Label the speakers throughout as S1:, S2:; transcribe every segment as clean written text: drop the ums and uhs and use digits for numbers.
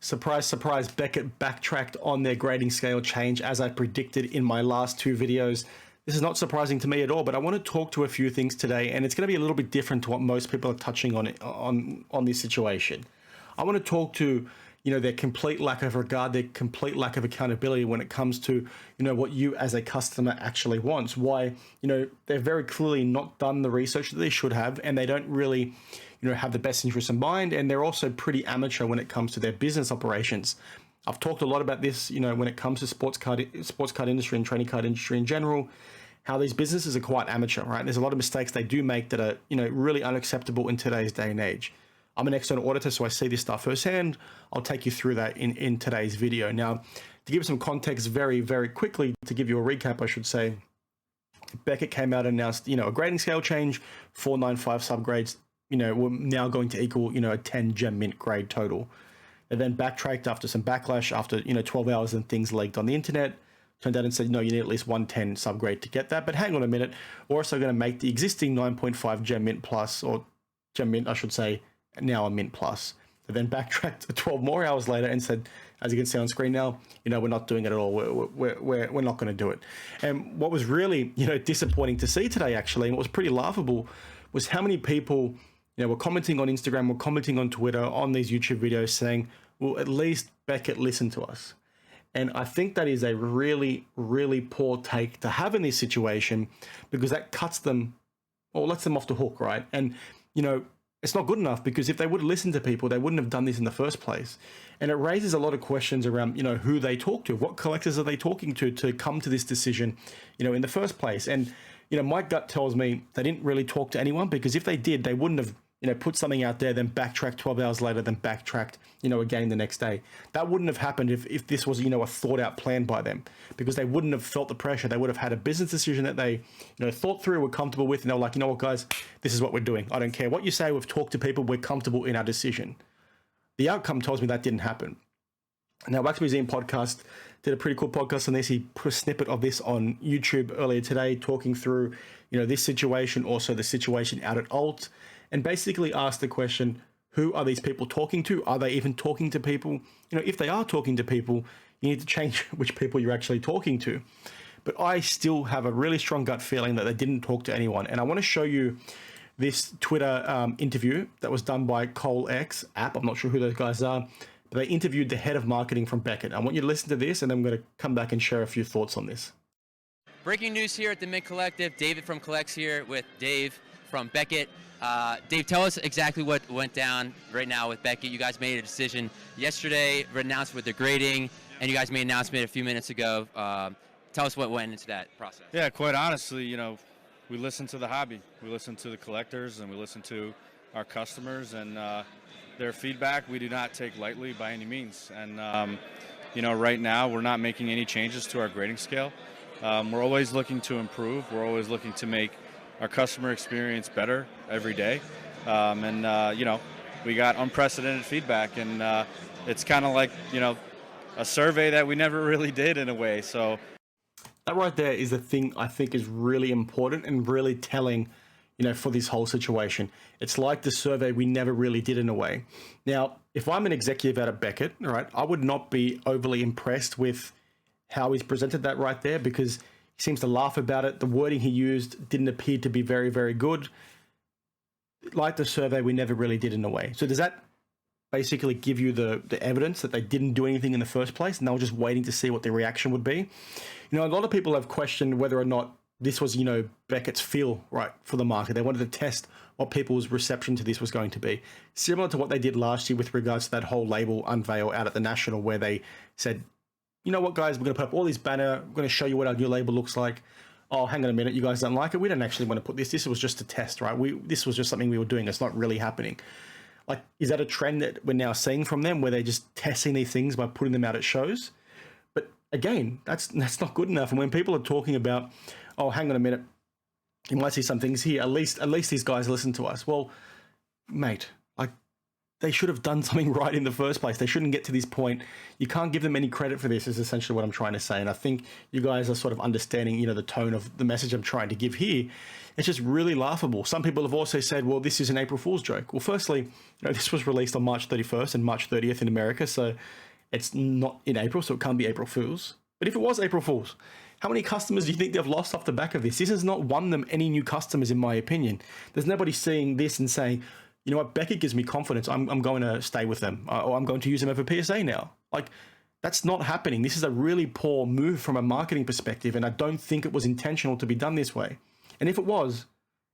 S1: Surprise, surprise, Beckett backtracked on their grading scale change as I predicted in my last two videos. This is not surprising to me at all, but I want to talk to a few things today, and it's going to be a little bit different to what most people are touching on this situation. I want to talk to, their complete lack of regard, their complete lack of accountability when it comes to, what you as a customer actually wants. Why, they've very clearly not done the research that they should have, and they don't really, have the best interests in mind, and they're also pretty amateur when it comes to their business operations. I've talked a lot about this, when it comes to sports card industry and trading card industry in general, how these businesses are quite amateur, right? There's a lot of mistakes they do make that are, really unacceptable in today's day and age. I'm an external auditor, so I see this stuff firsthand. I'll take you through that in today's video. Now, to give some context very, very quickly, to give you a recap, I should say, Beckett came out and announced, a grading scale change, 495 subgrades, were now going to equal, a 10 gem mint grade total. They then backtracked after some backlash, after, 12 hours and things leaked on the internet. Turned out and said, no, you need at least 110 subgrade to get that. But hang on a minute, we're also going to make the existing 9.5 gem mint plus, or gem mint, I should say, now a mint plus. They then backtracked 12 more hours later and said, as you can see on screen now, we're not doing it at all. We're not going to do it. And what was really, disappointing to see today, actually, and what was pretty laughable, was how many people, were commenting on Instagram, were commenting on Twitter, on these YouTube videos saying, well, at least Beckett listened to us. And I think that is a really, really poor take to have in this situation, because that cuts them or lets them off the hook, right? And, it's not good enough, because if they would listen to people, they wouldn't have done this in the first place. And it raises a lot of questions around, who they talk to, what collectors are they talking to come to this decision, in the first place. And, my gut tells me they didn't really talk to anyone, because if they did, they wouldn't have, put something out there, then backtracked 12 hours later, then backtracked, again the next day. That wouldn't have happened if this was, a thought out plan by them, because they wouldn't have felt the pressure. They would have had a business decision that they, thought through, were comfortable with, and they were like, what, guys, this is what we're doing. I don't care what you say. We've talked to people. We're comfortable in our decision. The outcome tells me that didn't happen. Now, Wax Museum Podcast did a pretty cool podcast on this. He put a snippet of this on YouTube earlier today, talking through, this situation, also the situation out at Alt, and basically asked the question, who are these people talking to? Are they even talking to people? If they are talking to people, you need to change which people you're actually talking to. But I still have a really strong gut feeling that they didn't talk to anyone. And I want to show you this Twitter interview that was done by ColeX app. I'm not sure who those guys are, but they interviewed the head of marketing from Beckett. I want you to listen to this, and then I'm going to come back and share a few thoughts on this.
S2: Breaking news here at the Mint Collective. David from Collects here with Dave from Beckett. Dave, tell us exactly what went down right now with Beckett. You guys made a decision yesterday, announced with the grading, and you guys made an announcement a few minutes ago. Tell us what went into that process.
S3: Yeah, quite honestly, we listen to the hobby. We listen to the collectors, and we listen to our customers, and their feedback we do not take lightly by any means. And, right now we're not making any changes to our grading scale. We're always looking to improve. We're always looking to make our customer experience better every day. We got unprecedented feedback, and it's kind of like, a survey that we never really did in a way. So
S1: that right there is the thing I think is really important and really telling, for this whole situation. It's like the survey we never really did in a way. Now, if I'm an executive out of Beckett, all right, I would not be overly impressed with how he's presented that right there, because he seems to laugh about it. The wording he used didn't appear to be very, very good. Like the survey we never really did in a way. So does that basically give you the evidence that they didn't do anything in the first place, and they were just waiting to see what the reaction would be? A lot of people have questioned whether or not this was, Beckett's feel right for the market. They wanted to test what people's reception to this was going to be. Similar to what they did last year with regards to that whole label unveil out at the National, where they said, you know what, guys, we're going to put up all this banner. We're going to show you what our new label looks like. Oh, hang on a minute. You guys don't like it. We don't actually want to put this. This was just a test, right? This was just something we were doing. It's not really happening. Like, is that a trend that we're now seeing from them, where they're just testing these things by putting them out at shows? But again, that's not good enough. And when people are talking about, oh, hang on a minute, you might see some things here. At least these guys listen to us. Well, mate, like, they should have done something right in the first place. They shouldn't get to this point. You can't give them any credit for this, is essentially what I'm trying to say. And I think you guys are sort of understanding, the tone of the message I'm trying to give here. It's just really laughable. Some people have also said, well, this is an April Fool's joke. Well, firstly, this was released on March 31st and March 30th in America. So it's not in April, so it can't be April Fool's. But if it was April Fool's, how many customers do you think they've lost off the back of this? This has not won them any new customers, in my opinion. There's nobody seeing this and saying, you know what, Beckett gives me confidence. I'm going to stay with them, or I'm going to use them over PSA now. Like, that's not happening. This is a really poor move from a marketing perspective, and I don't think it was intentional to be done this way. And if it was,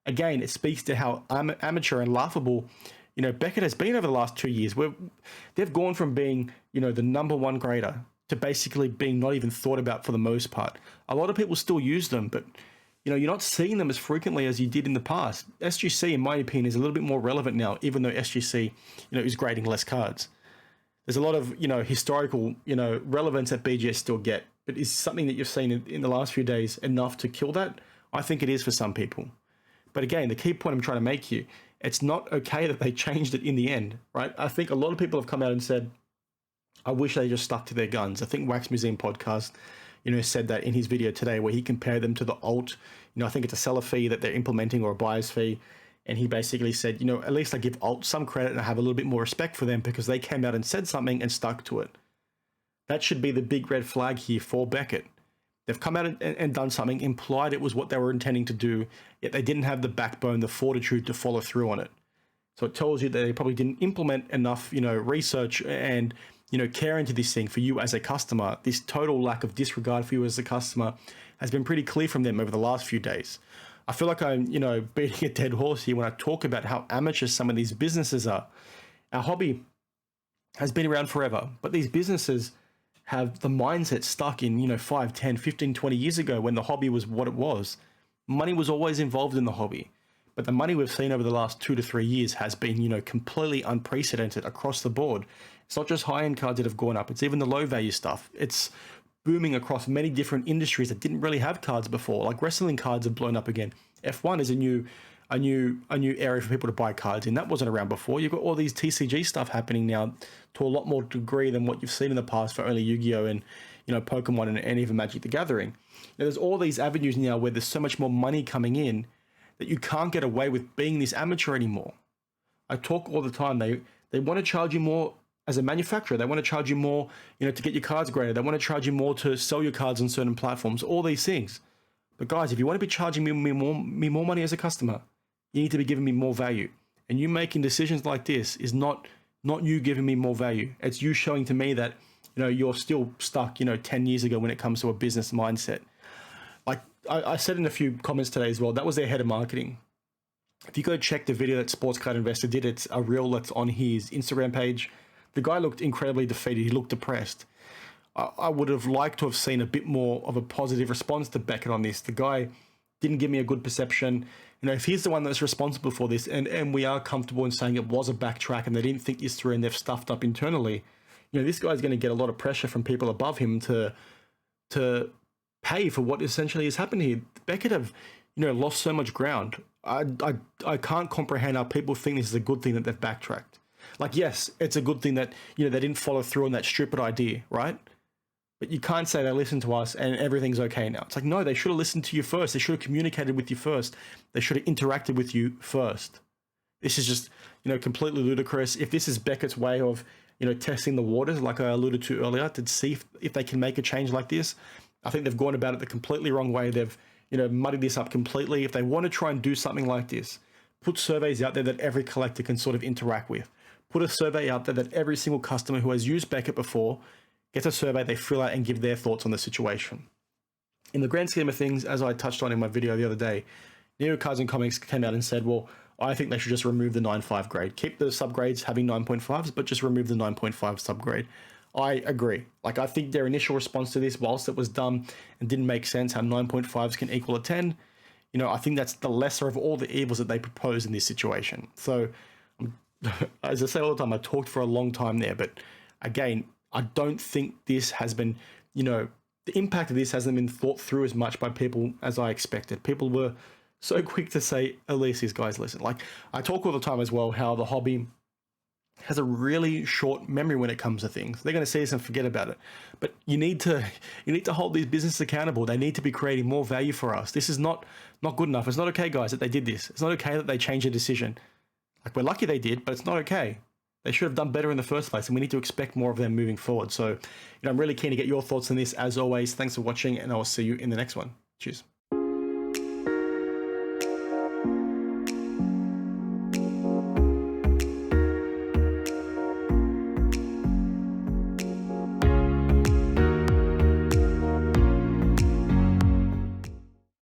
S1: again, it speaks to how amateur and laughable, Beckett has been over the last 2 years. They've gone from being, the #1 grader to basically being not even thought about for the most part. A lot of people still use them, but you're not seeing them as frequently as you did in the past. SGC, in my opinion, is a little bit more relevant now, even though SGC, is grading less cards. There's a lot of, historical, relevance that BGS still get, but is something that you've seen in the last few days enough to kill that? I think it is for some people. But again, the key point I'm trying to make here, it's not okay that they changed it in the end, right? I think a lot of people have come out and said, I wish they just stuck to their guns. I think Wax Museum Podcast, said that in his video today, where he compared them to the alt. I think it's a seller fee that they're implementing, or a buyer's fee. And he basically said, at least I give alt some credit and I have a little bit more respect for them because they came out and said something and stuck to it. That should be the big red flag here for Beckett. They've come out and done something, implied it was what they were intending to do, yet they didn't have the backbone, the fortitude to follow through on it. So it tells you that they probably didn't implement enough, research and, care into this thing for you as a customer. This total lack of disregard for you as a customer has been pretty clear from them over the last few days. I feel like I'm, beating a dead horse here when I talk about how amateur some of these businesses are. Our hobby has been around forever, but these businesses have the mindset stuck in, 5, 10, 15, 20 years ago when the hobby was what it was. Money was always involved in the hobby, but the money we've seen over the last 2 to 3 years has been, completely unprecedented across the board. It's not just high-end cards that have gone up. It's even the low-value stuff. It's booming across many different industries that didn't really have cards before. Like wrestling cards have blown up again. F1 is a new area for people to buy cards in. That wasn't around before. You've got all these TCG stuff happening now to a lot more degree than what you've seen in the past for only Yu-Gi-Oh! And Pokemon and even Magic the Gathering. Now, there's all these avenues now where there's so much more money coming in that you can't get away with being this amateur anymore. I talk all the time. They want to charge you more as a manufacturer. They want to charge you more, to get your cards graded. They want to charge you more to sell your cards on certain platforms, all these things. But guys, if you want to be charging me more money as a customer, you need to be giving me more value. And you making decisions like this is not you giving me more value. It's you showing to me that, you're still stuck, 10 years ago when it comes to a business mindset. Like I said in a few comments today as well, that was their head of marketing. If you go check the video that Sports Card Investor did, it's a reel that's on his Instagram page. The guy looked incredibly defeated. He looked depressed. I would have liked to have seen a bit more of a positive response to Beckett on this. The guy didn't give me a good perception. If he's the one that's responsible for this, and we are comfortable in saying it was a backtrack and they didn't think this through and they've stuffed up internally, this guy's going to get a lot of pressure from people above him to pay for what essentially has happened here. Beckett have, lost so much ground. I can't comprehend how people think this is a good thing that they've backtracked. Like, yes, it's a good thing that, they didn't follow through on that stupid idea, right? But you can't say they listened to us and everything's okay now. It's like, no, they should have listened to you first. They should have communicated with you first. They should have interacted with you first. This is just, completely ludicrous. If this is Beckett's way of, testing the waters, like I alluded to earlier, to see if they can make a change like this, I think they've gone about it the completely wrong way. They've, muddied this up completely. If they want to try and do something like this, put surveys out there that every collector can sort of interact with. Put a survey out there that every single customer who has used Beckett before gets a survey they fill out and give their thoughts on the situation. In the grand scheme of things, as I touched on in my video the other day, Neo Cards and Comics came out and said, well, I think they should just remove the 9.5 grade. Keep the subgrades having 9.5s, but just remove the 9.5 subgrade. I agree. Like, I think their initial response to this, whilst it was dumb and didn't make sense, how 9.5s can equal a 10, I think that's the lesser of all the evils that they propose in this situation. So, as I say all the time, I talked for a long time there, but again, I don't think this has been, the impact of this hasn't been thought through as much by people as I expected. People were so quick to say, at least these guys listen. Like, I talk all the time as well, how the hobby has a really short memory when it comes to things. They're going to see this and forget about it. But you need to hold these businesses accountable. They need to be creating more value for us. This is not good enough. It's not okay, guys, that they did this. It's not okay that they changed a decision. Like, we're lucky they did, but it's not okay. They should have done better in the first place, and we need to expect more of them moving forward. So, I'm really keen to get your thoughts on this. As always, thanks for watching, and I will see you in the next one. Cheers.